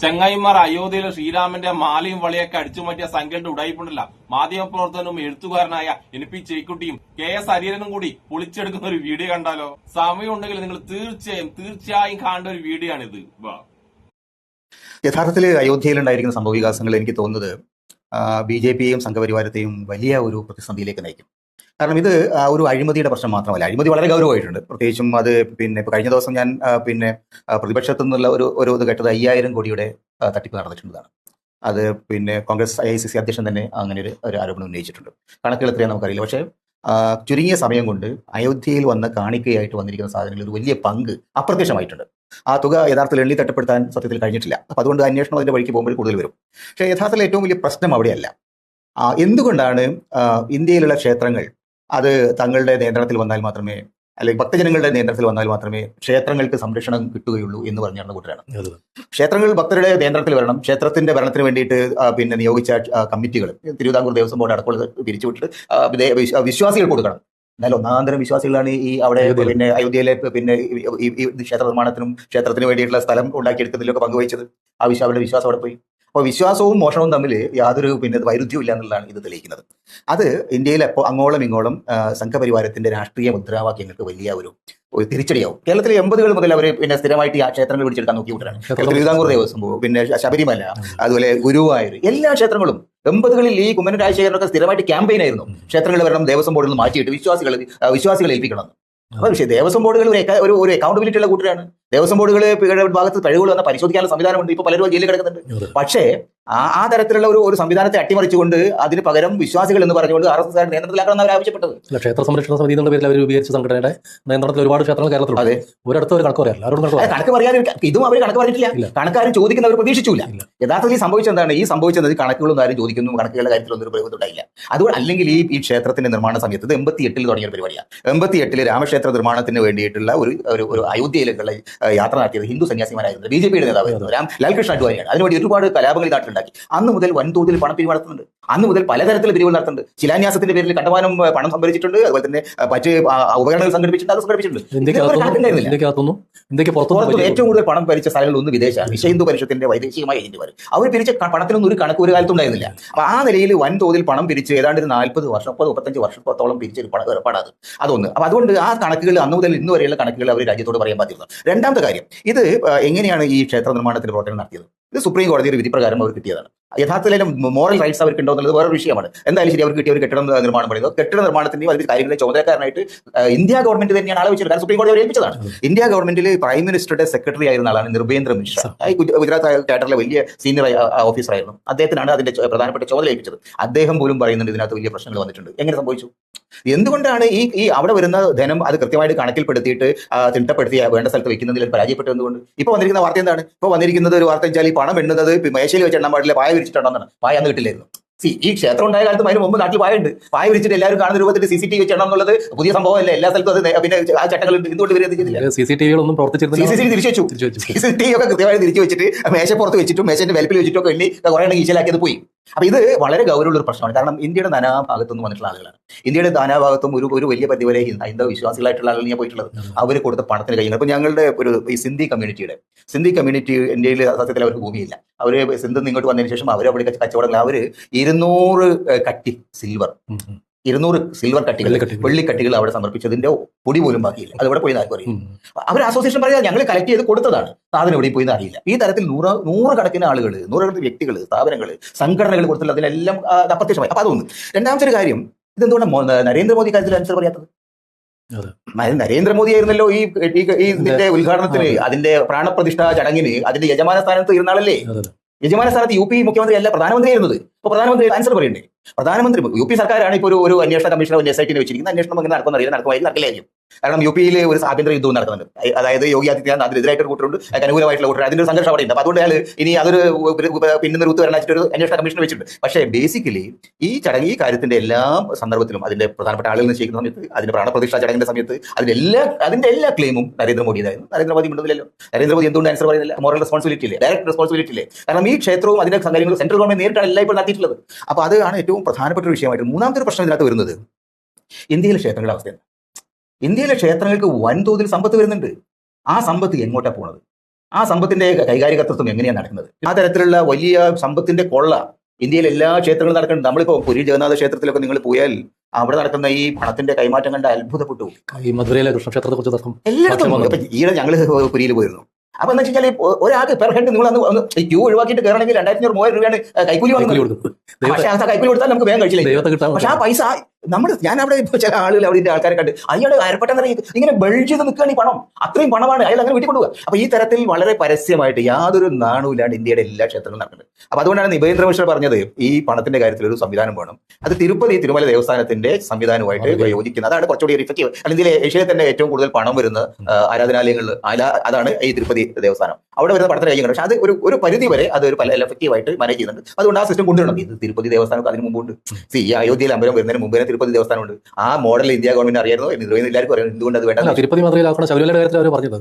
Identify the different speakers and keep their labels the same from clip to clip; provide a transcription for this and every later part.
Speaker 1: ചെങ്ങായിമാർ അയോധ്യയിലെ ശ്രീരാമന്റെ മാലയും വളയൊക്കെ അടിച്ചു മാറ്റിയ സംഖ്യയുടെ ഉടായിപ്പുണ്ടല്ല. മാധ്യമപ്രവർത്തകനും എഴുത്തുകാരനായ NP ചേക്കുട്ടിയും KS ഹരീരനും കൂടി പൊളിച്ചെടുക്കുന്ന ഒരു വീഡിയോ കണ്ടാലോ? സമയമുണ്ടെങ്കിൽ നിങ്ങൾ തീർച്ചയായും കാണേണ്ട ഒരു വീഡിയോ ആണിത്.
Speaker 2: യഥാർത്ഥത്തിൽ അയോധ്യയിലുണ്ടായിരിക്കുന്ന സംഭവ വികാസങ്ങൾ എനിക്ക് തോന്നുന്നത് BJPയെയും സംഘപരിവാരത്തെയും വലിയ ഒരു പ്രതിസന്ധിയിലേക്ക് നയിക്കും. കാരണം ഇത് ഒരു അഴിമതിയുടെ പ്രശ്നം മാത്രമല്ല, അഴിമതി വളരെ ഗൗരവമായിട്ടുണ്ട്. പ്രത്യേകിച്ചും അത് ഇപ്പൊ കഴിഞ്ഞ ദിവസം ഞാൻ പ്രതിപക്ഷത്തു നിന്നുള്ള ഒരു ഇത് കേട്ടത് 5000 കോടിയുടെ തട്ടിപ്പ് നടന്നിട്ടുള്ളതാണ്. അത് കോൺഗ്രസ് ICC അധ്യക്ഷൻ തന്നെ അങ്ങനെ ഒരു ആരോപണം ഉന്നയിച്ചിട്ടുണ്ട്. കണക്കുകൾ എത്രയാണെന്ന് നമുക്കറിയില്ല. പക്ഷേ ചുരുങ്ങിയ സമയം കൊണ്ട് അയോധ്യയിൽ വന്ന് കാണിക്കയായിട്ട് വന്നിരിക്കുന്ന സാധനങ്ങളിൽ ഒരു വലിയ പങ്ക് അപ്രത്യക്ഷമായിട്ടുണ്ട്. ആ തുക യഥാർത്ഥത്തിൽ എണ്ണി തട്ടപ്പെടുത്താൻ സത്യത്തിൽ കഴിഞ്ഞിട്ടില്ല. അപ്പൊ അതുകൊണ്ട് അന്വേഷണം അതിന്റെ വഴിക്ക് പോകുമ്പോൾ കൂടുതൽ വരും. പക്ഷേ യഥാർത്ഥത്തിൽ ഏറ്റവും വലിയ പ്രശ്നം അവിടെയല്ല. എന്തുകൊണ്ടാണ് ഇന്ത്യയിലുള്ള ക്ഷേത്രങ്ങൾ അത് തങ്ങളുടെ നിയന്ത്രണത്തിൽ വന്നാൽ മാത്രമേ, അല്ലെങ്കിൽ ഭക്തജനങ്ങളുടെ നിയന്ത്രണത്തിൽ വന്നാൽ മാത്രമേ ക്ഷേത്രങ്ങൾക്ക് സംരക്ഷണം കിട്ടുകയുള്ളൂ എന്ന് പറഞ്ഞു നടന്ന കൂട്ടരാണ്. ക്ഷേത്രങ്ങൾ ഭക്തരുടെ നിയന്ത്രണത്തിൽ വരണം. ക്ഷേത്രത്തിന്റെ ഭരണത്തിന് വേണ്ടിയിട്ട് നിയോഗിച്ച കമ്മിറ്റികൾ, തിരുവിതാംകൂർ ദേവസ്വം ബോർഡ് അടക്കമുള്ള പിരിച്ചുവിട്ടിട്ട് വിശ്വാസികൾ കൊടുക്കണം. എന്നാൽ ഒന്നാന്തരം വിശ്വാസികളാണ് ഈ അവിടെ അയോധ്യയിലെ ഈ ക്ഷേത്ര നിർമ്മാണത്തിനും ക്ഷേത്രത്തിന് വേണ്ടിയിട്ടുള്ള സ്ഥലം ഉണ്ടാക്കിയെടുക്കുന്നതിലൊക്കെ പങ്കുവഹിച്ചത്. അവരുടെ വിശ്വാസം അവിടെ പോയി. അപ്പോൾ വിശ്വാസവും മോഷണവും തമ്മിൽ യാതൊരു വൈരുദ്ധ്യവും ഇല്ല എന്നുള്ളതാണ് ഇത് തെളിയിക്കുന്നത്. അത് ഇന്ത്യയിൽ അങ്ങോളം ഇങ്ങോളം സംഘപരിവാരത്തിന്റെ രാഷ്ട്രീയ മുദ്രാവാക്യങ്ങൾക്ക് വലിയ ഒരു തിരിച്ചടിയാവും. കേരളത്തിലെ 80കൾ മുതൽ അവർ സ്ഥിരമായിട്ട് ആ ക്ഷേത്രങ്ങൾ പിടിച്ചെടുക്കാൻ നോക്കിവിട്ടാണ്. തിരുവിതാംകൂർ ദേവസ്വം ബോർഡ്, ശബരിമല, അതുപോലെ ഗുരുവായൂർ, എല്ലാ ക്ഷേത്രങ്ങളും 80കളിൽ ഈ കുമ്മനം രാജശേഖരനൊക്കെ സ്ഥിരമായിട്ട് ക്യാമ്പയിൻ ആയിരുന്നു. ക്ഷേത്രങ്ങൾ വരണം, ദേവസ്വം ബോർഡിൽ നിന്ന് മാറ്റിയിട്ട് വിശ്വാസികളെ ഏൽപ്പിക്കണം. അപ്പൊ ദേവസ്വം ബോർഡുകൾ ഒരു അക്കൗണ്ടബിലിറ്റി ഉള്ള കൂട്ടരാണ്. ദേവസ്വം ബോർഡുകൾ ഭാഗത്ത് പിഴവുകൾ വന്ന പരിശോധിക്കാനുള്ള സംവിധാനമുണ്ട്. ഇപ്പൊ പലരും ജയിലിൽ കിടക്കുന്നുണ്ട്. പക്ഷേ ആ തരത്തിലുള്ള ഒരു സംവിധാനത്തെ അട്ടിമറിച്ചുകൊണ്ട് അതിന് പകരം വിശ്വാസികൾ എന്ന് പറഞ്ഞുകൊണ്ട് RSS നിയന്ത്രണത്തിലാക്കണം അവർ ആവശ്യപ്പെട്ടത്.
Speaker 3: ക്ഷേത്ര സംരക്ഷണ സമിതി എന്ന പേരിൽ അവർ രൂപീകരിച്ച സംഘടനയുടെ നിയന്ത്രണത്തിൽ ഒരുപാട് ക്ഷേത്രങ്ങൾ കേരളത്തിലുണ്ട്. അതെ, ഒരിടത്ത് ഒരു കണക്ക് പറയാറില്ല.
Speaker 2: കണക്ക് പറയാതിരിക്കും. ഇതും അവർ കണക്ക് പറഞ്ഞിട്ടില്ല. കണക്കാരും ചോദിക്കുന്നവർ പ്രതീക്ഷിച്ചില്ല. യഥാർത്ഥത്തിൽ സംഭവിച്ചെന്താണ്? ഈ സംഭവിച്ചത് കണക്കുകളൊന്നും ആരും ചോദിക്കുന്നു, കണക്കുകളുടെ കാര്യത്തിലൊന്നും ഒരു പ്രയോഗത്തിലുണ്ടായില്ല. അതുകൊണ്ട് അല്ലെങ്കിൽ ഈ ക്ഷേത്രത്തിന്റെ നിർമ്മാണ സമയത്ത് 88 തുടങ്ങിയ പരിപാടിയാണ്. 88 രാമക്ഷേത്ര നിർമ്മാണത്തിന് വേണ്ടിയിട്ടുള്ള ഒരു അയോധ്യയിലേക്കുള്ള യാത്ര നടത്തിയത് ഹിന്ദു സന്യാസിമാരായിരുന്നു. BJPയുടെ നേതാവായിരുന്നു ലാൽകൃഷ്ണ അഡ്വാനിയാണ്. അതിനുവേണ്ടി ഒരുപാട് കലാപങ്ങൾ നാട്ടിലുണ്ടാക്കി. അന്ന് മുതൽ വൻതോതിൽ പണം പിരിവ് നടത്തുന്നുണ്ട്. അന്ന് മുതൽ പലതരത്തിൽ പിരിവ് നടത്തുന്നുണ്ട്. ശിലാന്യാസത്തിന്റെ പേരിൽ കണ്ടമാനം പണം സംഭരിച്ചിട്ടുണ്ട്. അതുപോലെ തന്നെ മറ്റ് ഉപകരണങ്ങൾ സംഘടിപ്പിച്ചിട്ടുണ്ട്. അത് സംഘടിപ്പിച്ചിട്ടുണ്ട്. ഏറ്റവും കൂടുതൽ പണം ഭരിച്ച സ്ഥലങ്ങളൊന്നും വിദേശമാണ്. വിശ്വ ഹിന്ദു പരിഷത്തിന്റെ വൈദേശികമായ ഏജന്റുമാർ. അവർ പിരിച്ച പണത്തിനൊന്നും ഒരു കണക്ക് ഒരു കാലത്തും ഉണ്ടായിരുന്നില്ല. അപ്പൊ ആ നിലയിൽ വൻതോതിൽ പണം പിരിച്ച് ഏതാണ്ട് 40 വർഷം 35 വർഷത്തോളം പിരിച്ചൊരു ഏർപ്പാടാണ് അതൊന്ന്. അപ്പൊ അതുകൊണ്ട് ആ കണക്കുകൾ അന്ന് മുതൽ ഇന്ന് വരെയുള്ള കണക്കുകൾ അവർ രാജ്യത്തോട് പറയാൻ ബാധ്യത. രണ്ടാമത്തെ കാര്യം, ഇത് എങ്ങനെയാണ് ഈ ക്ഷേത്ര നിർമ്മാണത്തിന് പ്രവർത്തനം നടത്തിയത്? ഇത് സുപ്രീം കോടതിയുടെ വിധി പ്രകാരം അവർ കിട്ടിയതാണ്. യഥാർത്ഥത്തിൽ മോറൽ റൈറ്റ്സ് അവർക്ക് ഉണ്ടോ എന്നുള്ളത് വേറൊരു വിഷയമാണ്. എന്തായാലും ശരി, അവർക്ക് കിട്ടിയ ഒരു കെട്ടിടം നിർമ്മാണം പറയുന്നത് കെട്ടിട നിർമ്മാണത്തിന്റെയും അതിന്റെ കാര്യങ്ങളുടെ ചുമതലക്കാരനായിട്ട് ഇന്ത്യ ഗവൺമെന്റ് തന്നെയാണ് ആളെ വെച്ചത്. കാരണം സുപ്രീം കോടതി അവർ ഏൽപ്പിച്ചതാണ്. ഇന്ത്യ ഗവൺമെന്റിൽ പ്രൈം മിനിസ്റ്ററുടെ സെക്രട്ടറി ആയിരുന്ന ആളാണ് നിർഭേന്ദ്ര മിശ്ര. ഗുജറാത്ത് ടേറ്ററിലെ വലിയ സീനിയർ ഓഫീസർ ആയിരുന്നു. അദ്ദേഹത്തിനാണ് അതിന്റെ പ്രധാനപ്പെട്ട ചുമതല ഏൽപ്പിച്ചത്. അദ്ദേഹം പോലും പറയുന്നുണ്ട് ഇതിനകത്ത് വലിയ പ്രശ്നങ്ങൾ വന്നിട്ടുണ്ട്. എങ്ങനെ സംഭവിച്ചു? എന്തുകൊണ്ടാണ് ഈ അവിടെ വരുന്ന ധനം അത് കൃത്യമായിട്ട് കണക്കിൽപ്പെടുത്തിയിട്ട് തിട്ടപ്പെടുത്തി വേണ്ട സ്ഥലത്ത് വെക്കുന്നതിൽ പരാജയപ്പെട്ടു? എന്തുകൊണ്ട്? ഇപ്പൊ വന്നിരിക്കുന്ന വാർത്ത എന്താണ്? ഇപ്പൊ വന്നിരിക്കുന്നത് ഒരു വാർത്ത വെച്ചാൽ ഈ പണം എണ്ണുന്നത് മേശയിൽ വെച്ച് എണ്ണാൻ പാടില്ല, പായ വിരിച്ചിട്ടുണ്ടെന്നാണ്. പായ അന്ന് കിട്ടില്ലായിരുന്നു. ഈ ക്ഷേത്രം ഉണ്ടായ കാലത്തും അതിന് മുമ്പ് നാട്ടിൽ പായുണ്ട്. പായ വിരിച്ചിട്ട് എല്ലാവരും കാണുന്ന രൂപത്തിൽ CCTV വെച്ച് എണ്ണം എന്നുള്ളത് പുതിയ സംഭവമല്ല. എല്ലാ സ്ഥലത്തും അത് ആ ചട്ടങ്ങളുണ്ട്. എന്തുകൊണ്ട്
Speaker 3: CCTV
Speaker 2: തിരിച്ചു വെച്ചു. CCTV ഒക്കെ കൃത്യമായി തിരിച്ചു വെച്ചിട്ട് മേശപ്പുറത്ത് വെച്ചിട്ടും മേശന്റെ വെൽപ്പിൽ വെച്ചിട്ടൊക്കെ എണ്ണി കുറെ എണ്ണം ഈശലാക്കിയത് പോയി. അപ്പൊ ഇത് വളരെ ഗൗരവമുള്ള ഒരു പ്രശ്നമാണ്. കാരണം ഇന്ത്യയുടെ നാനാഭാഗത്തുനിന്ന് വന്നിട്ടുള്ള ആളുകളാണ്. ഇന്ത്യയുടെ നാനാഭാഗത്തും ഒരു വലിയ പരിധിവരെ ഹൈന്ദവ വിശ്വാസികളായിട്ടുള്ള ആളുകൾ ഞാൻ പോയിട്ടുള്ളത്. അവർ കൊടുത്ത പണത്തിന് കഴിയുന്നത്. അപ്പൊ ഞങ്ങളുടെ ഈ സിന്ധി കമ്മ്യൂണിറ്റി ഇന്ത്യയിൽ സത്യത്തിൽ അവർക്ക് ഭൂമിയില്ല. അവര് സിന്ധു ഇങ്ങോട്ട് വന്നതിന് ശേഷം അവരവിടെ കച്ചവടങ്ങൾ 200 കട്ടി സിൽവർ 200 സിൽവർ കട്ടികൾ, വെള്ളിക്കട്ടികൾ അവിടെ സമർപ്പിച്ചതിന്റെ പൊടി പോലും ബാക്കിയില്ല. അതവിടെ പോയി ആർക്കും അറിയില്ല. അവർ അസോസിയേഷൻ പറയാം ഞങ്ങൾ കളക്ട് ചെയ്ത് കൊടുത്തതാണ്, സാധനം എവിടെ പോയി അറിയില്ല. ഈ തരത്തിൽ നൂറുകണക്കിന് ആളുകൾ, നൂറുകണക്കിന് വ്യക്തികൾ, സ്ഥാപനങ്ങൾ, സംഘടനകൾ കൊടുത്തുള്ള അതിനെല്ലാം അപ്രത്യക്ഷമായി. അപ്പൊ അതൊന്നും. രണ്ടാമത്തെ ഒരു കാര്യം, ഇതെന്തുകൊണ്ട് നരേന്ദ്രമോദി കാര്യത്തിൽ ആൻസർ പറയാത്തത്? നരേന്ദ്രമോദി ആയിരുന്നല്ലോ ഈ ഇതിന്റെ ഉദ്ഘാടനത്തിന്, അതിന്റെ പ്രാണപ്രതിഷ്ഠാ ചടങ്ങിന് അതിന്റെ യജമാന സ്ഥാനത്ത് ഇരുന്നാളല്ലേ. യജമാന സ്ഥാനത്ത് UP മുഖ്യമന്ത്രി അല്ല, പ്രധാനമന്ത്രി ആയിരുന്നത്. അപ്പൊ പ്രധാനമന്ത്രി ആൻസർ പറയണ്ടേ? പ്രധാനമന്ത്രി UP സർക്കാരാണ് ഇപ്പോൾ ഒരു അന്വേഷണ കമ്മീഷനെ SIT വെച്ചിരിക്കുന്നത്. അന്വേഷണം അങ്ങനെ നടക്കുന്നറിയില്ല, നടക്കില്ലായിരിക്കും. കാരണം UP ഒരു ആഭ്യന്തര യുദ്ധവും നടക്കുന്നുണ്ട്. അതായത് യോഗി ആദിത്യനാഥ് അതിനെതിരായിട്ട് ഒരു കൂട്ടരുണ്ട്, അനുകൂലമായിട്ടുള്ള കൂട്ടർ. അതിന്റെ ഒരു സംഘർഷം അവിടെ ഉണ്ട്. അപ്പൊ അതുകൊണ്ട് ഇനി അതൊരു പിന്നെ ഋതു വരണാച്ചിട്ട് ഒരു അന്വേഷണ കമ്മീഷൻ വെച്ചിട്ടുണ്ട്. പക്ഷേ ബേസിക്കലി ഈ ചടങ്ങ്, ഈ കാര്യത്തിന്റെ എല്ലാ സന്ദർഭത്തിലും അതിന്റെ പ്രധാനപ്പെട്ട ആളുകൾ നിശ്ചയിക്കുന്ന സമയത്ത്, അതിന്റെ പ്രാണപ്രതിഷ്ഠാ ചടങ്ങിന്റെ സമയത്ത് അതിന്റെ എല്ലാ ക്ലെയിമും നരേന്ദ്രമോദിയായിരുന്നു. നരേന്ദ്രമോദി ഉണ്ടെന്നില്ലല്ലോ. നരേന്ദ്രമോദി എന്തുകൊണ്ട് ആൻസർ പറയുന്നില്ല? മോറൽ റെസ്പോൺസിബിലിറ്റി ഇല്ലേ, ഡയറക്ട് റെസ്പോൺസിബിലിറ്റി ഇല്ലേ? കാരണം ഈ ക്ഷേത്രവും അതിന്റെ കാര്യങ്ങളും സെൻട്രൽ ഗവൺമെന്റ് നേരിട്ടാണ് എല്ലാം ഇപ്പോൾ നടത്തിയിട്ടുള്ളത്. അപ്പൊ അതാണ് ഏറ്റവും പ്രധാനപ്പെട്ട ഒരു വിഷയമായിട്ട്. മൂന്നാമത്തെ ഒരു പ്രശ്നം ഇതിനകത്ത് വരുന്നത് ഇന്ത്യയിലെ ക്ഷേത്രങ്ങളുടെ അവസ്ഥയാണ്. ഇന്ത്യയിലെ ക്ഷേത്രങ്ങൾക്ക് വൻതോതിൽ സമ്പത്ത് വരുന്നുണ്ട്. ആ സമ്പത്ത് എങ്ങോട്ടാണ് പോണത്? ആ സമ്പത്തിന്റെ കൈകാര്യകർത്തൃത്വം എങ്ങനെയാണ് നടക്കുന്നത്? ആ തരത്തിലുള്ള വലിയ സമ്പത്തിന്റെ കൊള്ള ഇന്ത്യയിൽ എല്ലാ ക്ഷേത്രങ്ങളും നടക്കുന്നുണ്ട്. നമ്മളിപ്പോ പുരി ജഗന്നാഥ ക്ഷേത്രത്തിലൊക്കെ നിങ്ങൾ പോയാൽ അവിടെ നടക്കുന്ന ഈ പണത്തിന്റെ കൈമാറ്റം കണ്ട് അത്ഭുതപ്പെട്ടു.
Speaker 3: ഈ മധുരയിലെ കൃഷ്ണക്ഷേത്രത്തെ കുറിച്ച് തർക്കം
Speaker 2: എല്ലായിടത്തും ഇപ്പൊ ഈയിടെ ഞങ്ങൾ പുരിയിൽ പോയിരുന്നു. അപ്പൊ എന്താ വെച്ചാൽ ഒരാൾക്ക് പെർ ഹെഡ് നിങ്ങൾ ഒന്ന് ക്യൂ ഒഴിവാക്കിയിട്ട് കയറണമെങ്കിൽ 2,500-3,000 രൂപയാണ് കൈക്കൂലി വന്നത്. പക്ഷേ ആ കൈക്കൂലി കൊടുത്താൽ നമുക്ക് വേഗം കഴിച്ചില്ല. പക്ഷെ ആ പൈസ ഞാൻ അവിടെ ചില ആളുകൾ അവിടെ ആൾക്കാരെ കണ്ട് അയാൾ അയൽപ്പെട്ട ഇങ്ങനെ ബൾജ് ചെയ്ത് നിൽക്കുകയാണ് ഈ പണം. അത്രയും പണമാണ് അയാൾ അങ്ങനെ വീട്ടിൽ കൊണ്ടുപോകുക. അപ്പൊ ഈ തരത്തിൽ വളരെ പരസ്യമായിട്ട് യാതൊരു നാണവുമില്ലാണ്ട് ഇന്ത്യയുടെ എല്ലാ ക്ഷേത്രങ്ങളും നടക്കുന്നത്. അപ്പൊ അതുകൊണ്ടാണ് നിബേന്ദ്ര മിശ്ര പറഞ്ഞത് ഈ പണത്തിന്റെ കാര്യത്തിൽ ഒരു സംവിധാനം വേണം. അത് തിരുമല ദേവസ്ഥാനത്തിന്റെ സംവിധാനവുമായിട്ട് യോജിക്കുന്നത്. അതാണ് കുറച്ചുകൂടി ഇഫക്റ്റീവ്. അല്ലെങ്കിൽ ഏഷ്യയിലെ തന്നെ ഏറ്റവും കൂടുതൽ പണം വരുന്ന ആരാധനാലയങ്ങളിൽ അതാണ് ഈ തിരുപ്പതി ദേവസ്ഥാനം. അവിടെ വരുന്ന പണത്തിന് കഴിയുന്നുണ്ട്. പക്ഷെ അത് ഒരു പരിധി വരെ അത് ഒരു എഫക്റ്റീവായിട്ട് മാനേജ് ചെയ്യുന്നുണ്ട്. അതുകൊണ്ട് ആ സിസ്റ്റം കൊണ്ടുവരണം. ഇത് തിരുപ്പതി ദേവസ്ഥാനം അതിന് മുമ്പുണ്ട്. ഈ അയോധ്യയിൽ അമ്പലം വരുന്നതിന് മുമ്പേ തിരുപ്പതി ദേവസ്ഥാനമുണ്ട്. ആ മോഡൽ ഇന്ത്യ ഗവൺമെന്റ് അറിയായിരുന്നു, എല്ലാവർക്കും അറിയാം. എന്തുകൊണ്ട് അത് വേണ്ട?
Speaker 3: തിരുപ്പതി മാതൃകയിലാക്കണം. ശബരിമലയുടെ കാര്യത്തിൽ അവർ പറഞ്ഞത്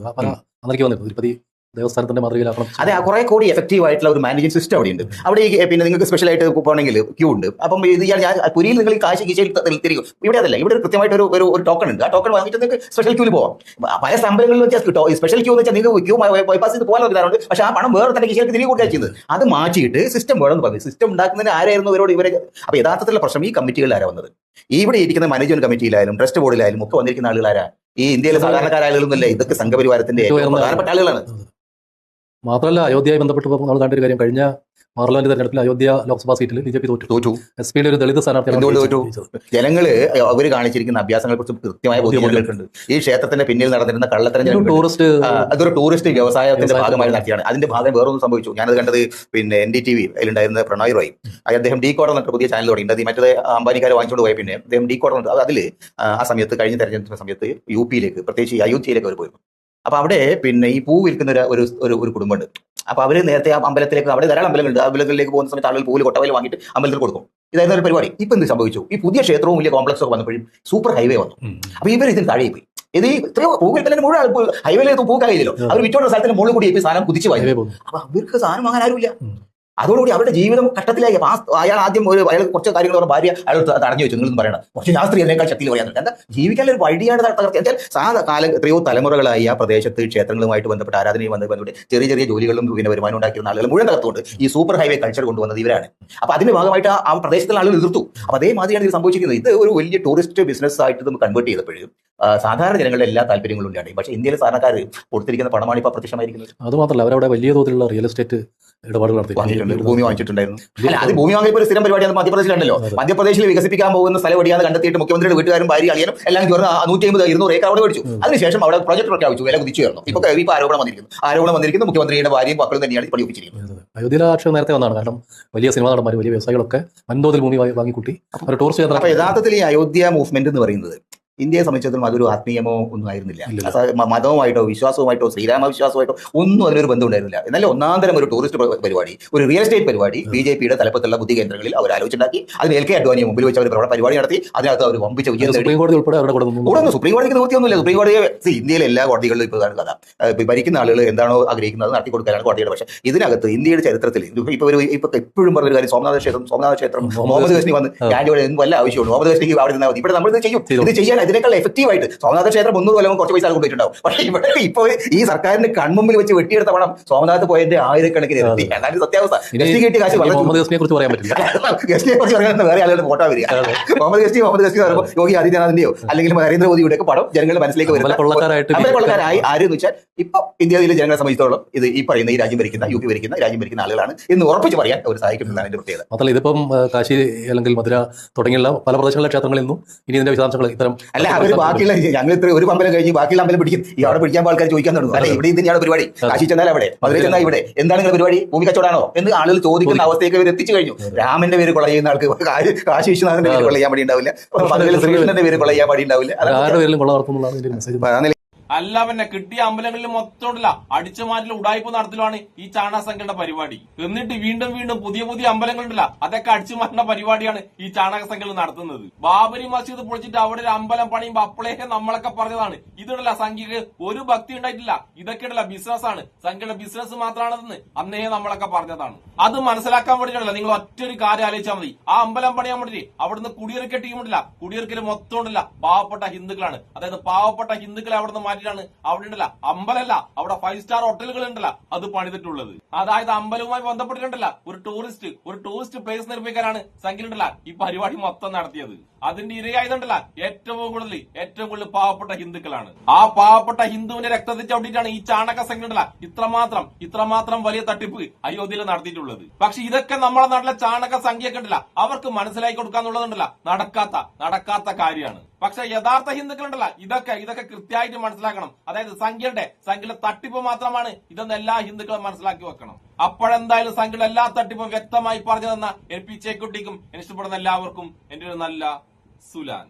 Speaker 3: അന്നേക്ക് വന്നിരുന്നു തിരുപ്പതി ദേവസ്ഥാനത്തിന്റെ മാതൃകയിലാക്കണം.
Speaker 2: അതെ, കുറെ കൂടി എഫക്റ്റീവ് ആയിട്ടുള്ള ഒരു മാനേജിംഗ് സിസ്റ്റം അവിടെ ഉണ്ട്. അവിടെ പിന്നെ നിങ്ങൾക്ക് സ്പെഷ്യൽ ആയിട്ട് പോകണമെങ്കിൽ ക്യൂ ഉണ്ട്. അപ്പം ഇത് ഞാൻ പുരിയിൽ നിങ്ങൾ കാശ് കീശയിൽ തിരികും. ഇവിടെ അതല്ല, ഇവിടെ കൃത്യമായിട്ട് ഒരു ടോക്കൺ ഉണ്ട്. ആ ടോക്കൺ വാങ്ങിയിട്ട് നിങ്ങൾക്ക് സ്പെഷ്യൽ ക്യൂവിൽ പോകാം. പല സ്ഥലങ്ങളിൽ വെച്ചാൽ സ്പെഷ്യൽ ക്യൂ എന്ന് വെച്ചാൽ നിങ്ങൾക്ക് ക്യൂ ബൈപ്പാസ് ചെയ്ത് പോകാൻ വിധാനമുണ്ട്. പക്ഷേ ആ പണം വേറെ തന്നെ കീശയിലേക്ക് തിരികെ കൊടുക്കാൻ ചെയ്യുന്നത്. അത് മാറ്റിയിട്ട് സിസ്റ്റം വേണമെന്ന് പറഞ്ഞു. സിസ്റ്റം ഉണ്ടാക്കുന്നതിന് ആരായിരുന്നു ഇവരെ? അപ്പൊ യഥാർത്ഥത്തിലുള്ള പ്രശ്നം ഈ കമ്മിറ്റികളിൽ ആരാ വന്നത്? ഇവിടെ ഇരിക്കുന്ന മാനേജ്മെന്റ് കമ്മിറ്റിയിലായാലും ട്രസ്റ്റ് ബോർഡിലായാലും ഒക്കെ വന്നിരിക്കുന്ന ആളുകൾ ആരാ? ഈ ഇന്ത്യയിലെ സാധാരണക്കാരായാലൊന്നുമല്ല. ഇതൊക്കെ സംഘപരിവാരത്തിന്റെ ഏറ്റവും പ്രധാനപ്പെട്ട ആളുകളാണ്.
Speaker 3: മാത്രമല്ല അയോധ്യയുമായി ബന്ധപ്പെട്ട് നമ്മൾ കണ്ടൊരു കാര്യം, കഴിഞ്ഞ പാർലമെന്റ് തെരഞ്ഞെടുപ്പിൽ അയോധ്യ ലോക്സഭാ സീറ്റിൽ ബിജെപി തോറ്റു. എസ് പിയുടെ ഒരു ദളിത് സ്ഥാനാർത്ഥി.
Speaker 2: ജനങ്ങള് അവർ കാണിച്ചിരിക്കുന്ന അഭ്യാസങ്ങളെ കുറിച്ച് കൃത്യമായ ബോധ്യമുണ്ട്. ഈ ക്ഷേത്രത്തിന്റെ പിന്നിൽ നടന്നിരുന്ന കള്ളത്തരം അതൊരു ടൂറിസ്റ്റ് വ്യവസായത്തിന്റെ ഭാഗമായി നടത്തിയാണ്. അതിന്റെ ഭാഗം വേറൊന്നും സംഭവിച്ചു. ഞാനത് കണ്ടത് പിന്നെ NDTV അതിലുണ്ടായിരുന്ന പ്രണോയ് റോയ്, അദ്ദേഹം ഡി കോഡർ എന്നിട്ട് പുതിയ ചാനൽ തുടങ്ങി. മറ്റേ അംബാനിക്കാരെ വാങ്ങിച്ചുകൊണ്ട് പോയ പിന്നെ അദ്ദേഹം ഡി കോഡർ അതിൽ ആ സമയത്ത് കഴിഞ്ഞ തെരഞ്ഞെടുപ്പ് സമയത്ത് UP-യിലേക്ക്, പ്രത്യേകിച്ച് അയോധ്യയിലേക്ക് അവർ പോയിരുന്നു. അപ്പൊ അവിടെ പിന്നെ ഈ പൂ വിൽക്കുന്ന ഒരു കുടുംബമുണ്ട്. അപ്പൊ അവര് നേരത്തെ ആ അമ്പലത്തിലേക്ക്, അവിടെ ധാരാളം അമ്പലങ്ങളുണ്ട്, അമ്പലങ്ങളിലേക്ക് പോകുന്ന സമയത്ത് ആളുകൾ പൂവിൽ കൊട്ടവയിൽ വാങ്ങിയിട്ട് അമ്പലത്തിൽ കൊടുക്കും. ഇതായിരുന്നു ഒരു പരിപാടി. ഇപ്പൊ എന്ത് സംഭവിച്ചു? ഈ പുതിയ ക്ഷേത്രവും വലിയ കോംപ്ലക്സും ഒക്കെ വന്നപ്പോഴും സൂപ്പർ ഹൈവേ വന്നു. അപ്പൊ ഇവർ ഇതിന് താഴെ പോയി. ഇത് ഈ ഇത്രയോ പൂ വിൽപ്പന മുഴുവൻ ഹൈവേയിലേക്ക് പൂ കഴിയില്ലല്ലോ. അവർ വിറ്റോണ്ട സ്ഥലത്തിന്റെ മുകളിൽ കൂടി ഈ സാധനം കുതിച്ച് വാങ്ങി. അപ്പൊ അവർക്ക് സാധനം വാങ്ങാൻ ആരുമില്ല. അതോടുകൂടി അവരുടെ ജീവിതം കട്ടത്തിലായി. അയാൾ ആദ്യം അയാൾ കുറച്ച് കാര്യങ്ങൾ പറഞ്ഞ ഭാര്യ അയാൾ തടഞ്ഞു വെച്ചു. നിങ്ങളൊന്നും പറയണം, കുറച്ച് ശാസ്ത്രീയ അതിനേക്കാൾ ശക്തിയിൽ പറയാൻ എന്താ ജീവിക്കാൻ ഒരു വഴിയാണ് തകർത്തി. കാലം എത്രയോ തലമുറകളായി ആ പ്രദേശത്ത് ക്ഷേത്രങ്ങളുമായിട്ട് ബന്ധപ്പെട്ട ആരാധനയും ബന്ധപ്പെട്ട് ചെറിയ ചെറിയ ജോലികളും പിന്നെ വരുമാനം ഉണ്ടാക്കിയിരുന്ന ആളുകൾ മുഴുവൻ തകർത്തുകൊണ്ട് ഈ സൂപ്പർ ഹൈവേ കൾച്ചർ കൊണ്ടുവന്നത് ഇവരാണ്. അപ്പൊ അതിന്റെ ഭാഗമായിട്ട് ആ പ്രദേശത്തുള്ള ആളുകൾ എതിർത്തു. അപ്പൊ അതേമാതിരിയാണ് ഇത് സംഭവിച്ചിരിക്കുന്നത്. ഇത് ഒരു വലിയ ടൂറിസ്റ്റ് ബിസിനസ് ആയിട്ട് നമുക്ക് കൺവേർട്ട് ചെയ്തപ്പോഴും സാധാരണ ജനങ്ങളുടെ എല്ലാ താല്പര്യങ്ങളും ഉണ്ടായി. പക്ഷേ ഇന്ത്യയിലെ സാധാരണക്കാർ കൊടുത്തിരിക്കുന്ന പണമാണ് ഇപ്പോൾ പ്രത്യക്ഷമായിരിക്കുന്നത്.
Speaker 3: അതുമാത്രമല്ല, അവരവിടെ വലിയ തോതിലുള്ള റിയൽ എസ്റ്റേറ്റ് ഇടപാടുകൾ
Speaker 2: നടത്തിയിട്ടുണ്ട്. ഭൂമി വാങ്ങിച്ചിട്ടുണ്ടായിരുന്നു. അല്ല, അത് ഭൂമി വാങ്ങിയപ്പോൾ ഒരു സ്ഥിരം പരിപാടിയാണ് മധ്യപ്രദേശിലുണ്ടല്ലോ. മധ്യപ്രദേശിൽ വികസിപ്പിക്കാൻ പോകുന്ന സ്ഥലം എവിടെയാണ് കണ്ടെത്തിയിട്ട് മുഖ്യമന്ത്രിയുടെ വീട്ടുകാരും ഭാര്യ അളിയനും എല്ലാം ചേർന്ന് 150-200 ഏക്കർ അവിടെ മേടിച്ചു. അതിനുശേഷം അവിടെ പ്രോജക്ട് പ്രഖ്യാപിച്ചു, വില കുതിച്ചു കയറുന്നു. ഇപ്പൊ ആരോപണം വന്നിരിക്കുന്നു. മുഖ്യമന്ത്രിയുടെ ഭാര്യയും മക്കളും തന്നെയാണ് പഠിപ്പിച്ചിരിക്കുന്നത്.
Speaker 3: അയോധ്യയിലെ ആക്ഷേപം നേരത്തെ വന്നതാണ്. കാരണം വലിയ സിനിമാ നടന്മാർ, വലിയ വ്യവസായികളൊക്കെ വൻതോതിൽ ഭൂമി വാങ്ങിക്കൂട്ടി ഒരു ടൂറിസ്റ്റ് കേന്ദ്രം.
Speaker 2: അപ്പൊ യഥാർത്ഥത്തിൽ ഈ അയോധ്യ മൂവ്മെന്റ് എന്ന് പറയുന്നത് ഇന്ത്യയെ സംബന്ധിച്ചിടത്തോളം അതൊരു ആത്മീയമോ ഒന്നും ആയിരുന്നില്ല. മതവുമായിട്ടോ വിശ്വാസവുമായിട്ടോ ശ്രീരാമ വിശ്വാസമായിട്ടോ ഒന്നും അതിനൊരു ബന്ധം ഉണ്ടായിരുന്നില്ല. എന്നാൽ ഒന്നാന്തരം ഒരു ടൂറിസ്റ്റ് പരിപാടി, ഒരു റിയൽ എസ്റ്റേറ്റ് പരിപാടി BJP-യുടെ തലപ്പത്തുള്ള ബുദ്ധി കേന്ദ്രങ്ങളിൽ അവർ ആലോചിച്ചുണ്ടാക്കി. അതിന് LK അഡ്വാനിയെ മുമ്പിൽ വെച്ച് അവർ പരിപാടി നടത്തി. അതിനകത്ത് അവർ വമ്പിച്ച വിജയം.
Speaker 3: സുപ്രീം കോടതി ഉൾപ്പെടെ അവരുടെ
Speaker 2: കൂടെ സുപ്രീം കോടതിക്ക് നിവൃത്തിയൊന്നുമില്ല. സുപ്രീം കോടതിയെ ഇന്ത്യയിലെ എല്ലാ കോടതികളിലും ഇപ്പോൾ കഥ ഭരിക്കുന്ന ആളുകൾ എന്താണോ ആഗ്രഹിക്കുന്നത് നടത്തി കൊടുക്കാനാണ് കോടതിയുടെ. പക്ഷേ ഇതിനകത്ത് ഇന്ത്യയുടെ ചരിത്രത്തിൽ ഇപ്പൊ എപ്പോഴും പറഞ്ഞൊരു കാര്യം, സോമനാഥ ക്ഷേത്രം മുഹമ്മദ് ഗസ്നി വന്ന് ആന്റിയോടെ വല്ല ആവശ്യമുണ്ട്. മുഹമ്മദ് ഗസ്നിക്ക് അവിടെ നിന്നാൽ മതി. ഇവിടെ നമ്മൾ ഇത് ചെയ്യും. ഇത് ചെയ്യാൻ ഇതിനേക്കാൾ എഫക്റ്റീവായിട്ട് സോമനാഥ ക്ഷേത്രം 300 കൊല്ലം കുറച്ച് പൈസ കൊണ്ടുപോയിട്ടുണ്ടാവും. പക്ഷേ ഇവിടെ ഇപ്പോൾ ഈ സർക്കാരിന്റെ കൺമുമ്പിൽ വെച്ച് വെട്ടിയെടുത്ത പണം സോമനാഥ് പോയതിന്റെ ആയിരക്കണക്കിന് ഇരട്ടി. എന്നാലും സത്യാവസ്ഥ ഗസ്നി കിട്ടിയ കാശ്
Speaker 3: മുഹമ്മദ് ഗസ്നിയെ കുറിച്ച് പറയാൻ പറ്റില്ല.
Speaker 2: ഗസ്നിയെ കുറിച്ച് പറയാൻ വേറെ ആളുകളുടെ ഫോട്ടോ വരിക. മുഹമ്മദ് ഗസ്നി പറയുമ്പോൾ യോഗി ആദിത്യനാഥിന്റെയോ അല്ലെങ്കിൽ നരേന്ദ്രമോദിയുടെ ഒക്കെ പണം ജനങ്ങളുടെ മനസ്സിലേക്ക് വരുന്നത് കൊള്ളക്കാരായി ആരെന്ന് വെച്ചാൽ ഇപ്പൊ ഇന്ത്യയിലെ ജനങ്ങളെ സംബന്ധിച്ചിടത്തോളം ഇത് ഈ പറയുന്ന ഈ രാജ്യം ഭരിക്കുന്ന UP ഭരിക്കുന്ന രാജ്യം ഭരിക്കുന്ന ആളുകളാണ് എന്ന് ഉറപ്പിച്ച് പറയാൻ അവർ സഹായിക്കുന്നതാണ് എന്റെ പ്രത്യേകത.
Speaker 3: മാത്രമല്ല, ഇതിപ്പം കാശി അല്ലെങ്കിൽ മധുര തുടങ്ങിയുള്ള പല പ്രദേശങ്ങളിലെ ക്ഷേത്രങ്ങളിൽ നിന്നും ഇനി ഇതിന്റെ വിശദാംശങ്ങൾ ഇത്തരം
Speaker 2: അല്ല അവർ ബാക്കിയുള്ള ഞങ്ങൾ ഇത്ര ഒരു അമ്പലം കഴിഞ്ഞ് ബാക്കിയുള്ള അമ്പലം പിടിക്കും. ഈ അവിടെ പിടിക്കാൻ ആൾക്കാർ ചോദിക്കാൻ തുടങ്ങും, അല്ലെ ഇവിടെ ഇതിന്റെയാണ് പരിപാടി, കാശി ചെന്നാൽ അവിടെ, മധുര ചെന്നാൽ ഇവിടെ, എന്താണ് നിങ്ങളുടെ പരിപാടി, ഭൂമി കച്ചവടമാണോ എന്ന് ആളുകൾ ചോദിക്കുന്ന അവസ്ഥയൊക്കെ ഇവർ എത്തിച്ചു കഴിഞ്ഞു. രാമന്റെ പേര് കൊള്ള ചെയ്യുന്ന ആൾക്ക് കാശി വിശ്വനാഥന്റെ പേര് കൊള്ള ചെയ്യാൻ വേണ്ടി ഉണ്ടാവില്ല, ശ്രീകൃഷ്ണന്റെ പേര് കൊള്ള ചെയ്യാൻ വേണ്ടി ഉണ്ടാവില്ല.
Speaker 1: അല്ല, പിന്നെ കിട്ടിയ അമ്പലങ്ങളിൽ മൊത്തമുള്ള അടിച്ചുമാറ്റൽ ഉടായ്പ നടത്തലാണ് ഈ ചാണകസംഘയുടെ പരിപാടി. എന്നിട്ട് വീണ്ടും വീണ്ടും പുതിയ പുതിയ അമ്പലങ്ങളുണ്ടല്ല, അതൊക്കെ അടിച്ചുമാറ്റുന്ന പരിപാടിയാണ് ഈ ചാണകസംഘങ്ങൾ നടത്തുന്നത്. ബാബരി മസ്ജിദ് പൊളിച്ചിട്ട് അവിടെ ഒരു അമ്പലം പണിയുമ്പോ അപ്പോഴേക്ക് നമ്മളൊക്കെ പറഞ്ഞതാണ് ഇതിടല്ല സംഘിക്ക് ഒരു ഭക്തി ഉണ്ടായിട്ടില്ല, ഇതൊക്കെയുള്ള ബിസിനസ്സാണ്, സംഘയുടെ ബിസിനസ് മാത്രമാണെന്ന് അന്നേ നമ്മളൊക്കെ പറഞ്ഞതാണ്. അത് മനസ്സിലാക്കാൻ വേണ്ടിയിട്ടല്ല, നിങ്ങൾ ഒറ്റൊരു കാര്യം ആലോചിച്ചാൽ മതി. ആ അമ്പലം പണിയാൻ വേണ്ടി അവിടുന്ന് കുടിയിറക്കിയ ടീമുണ്ടല്ല, കുടിയിറക്കൽ മൊത്തം ഉണ്ടല്ല പാവപ്പെട്ട ഹിന്ദുക്കളാണ്. അതായത് പാവപ്പെട്ട ഹിന്ദുക്കളെ അവിടുന്ന് മാറ്റിയിട്ടാണ് അവിടെ ഉണ്ടല്ല അമ്പലല്ല, അവിടെ 5 സ്റ്റാർ ഹോട്ടലുകൾ ഉണ്ടല്ല അത് പണിതിട്ടുള്ളത്. അതായത് അമ്പലവുമായി ബന്ധപ്പെട്ടിട്ടുണ്ടല്ല ഒരു ടൂറിസ്റ്റ് പ്ലേസ് നിർമ്മിക്കാനാണ് സംഘിലുണ്ടല്ല ഈ പരിപാടി മൊത്തം നടത്തിയത്. അതിന്റെ ഇരയായതുണ്ടല്ല ഏറ്റവും കൂടുതൽ പാവപ്പെട്ട ഹിന്ദുക്കളാണ്. ആ പാവപ്പെട്ട ഹിന്ദുവിന്റെ രക്തത്തിൽ ചവിട്ടിയിട്ടാണ് ഈ ചാണക സംഘം ഉണ്ടല്ല ഇത്രമാത്രം വലിയ തട്ടിപ്പ് അയോധ്യയിൽ നടത്തിയിട്ടുള്ളത്. പക്ഷെ ഇതൊക്കെ നമ്മുടെ നാട്ടിലെ ചാണക സംഖ്യയൊക്കെ ഉണ്ടല്ല അവർക്ക് മനസ്സിലാക്കി കൊടുക്കാന്നുള്ളതുണ്ടല്ല നടക്കാത്ത കാര്യമാണ്. പക്ഷെ യഥാർത്ഥ ഹിന്ദുക്കളുണ്ടല്ല ഇതൊക്കെ കൃത്യമായിട്ട് മനസ്സിലാക്കണം. അതായത് സംഖ്യയുടെ തട്ടിപ്പ് മാത്രമാണ് ഇതെന്ന് എല്ലാ ഹിന്ദുക്കളും മനസ്സിലാക്കി വെക്കണം. അപ്പോഴെന്തായാലും സംഖ്യയുടെ എല്ലാ തട്ടിപ്പും വ്യക്തമായി പറഞ്ഞു തന്ന MP ചേക്കുട്ടിക്കും ഇഷ്ടപ്പെടുന്ന എല്ലാവർക്കും എന്റെ ഒരു നല്ല സുലാൻ.